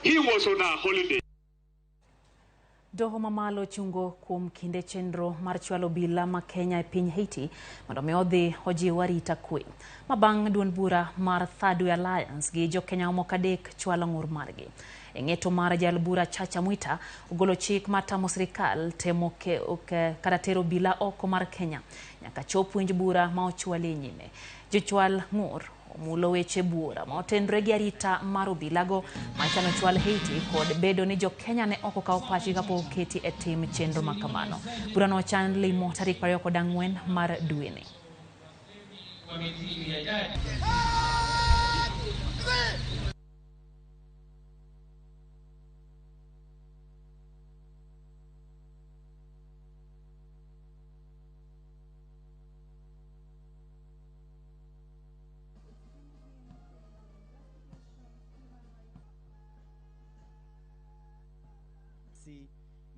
He was on a holiday. Doho mamalo chungo kuom kinde chenro mar chwalo bila ma Kenya e piny Haiti mondo mi odhi ojiw arita kwe. Mabang' duond bura mar Third Way Alliance gi jo Kenya moko adek chwalo ng'ur margi. Eng'eto mar jal bura Chacha Mwita ogolo chik matamo sirikal temo kata tero bila oko mar Kenya nyaka chop winj bura ma ochwali nyime. Jochwal ng'ur mulo weche bura ma otenre gi arita mar obilago machano chwal Haiti kod bedo ni jo Kenya ne oko kawo pachi kapok oketi e tim chenro makamano. Bura no chan limo tarik 24 mar dweni.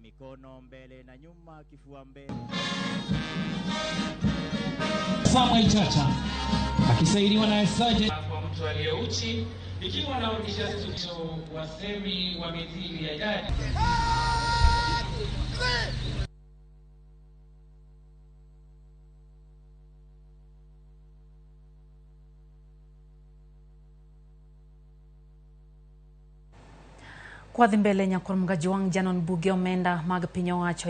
Mikono mbele na nyuma, kifua mbele. Samuel Chacha akisaidiwa na Sergeant kwa mtu aliyeuchi, ikiwa anaonyesha studio wasemi wa mithili ya jadi. Kwa dhimbele nyakur mga juang janon bugyo menda mag pinyo wacho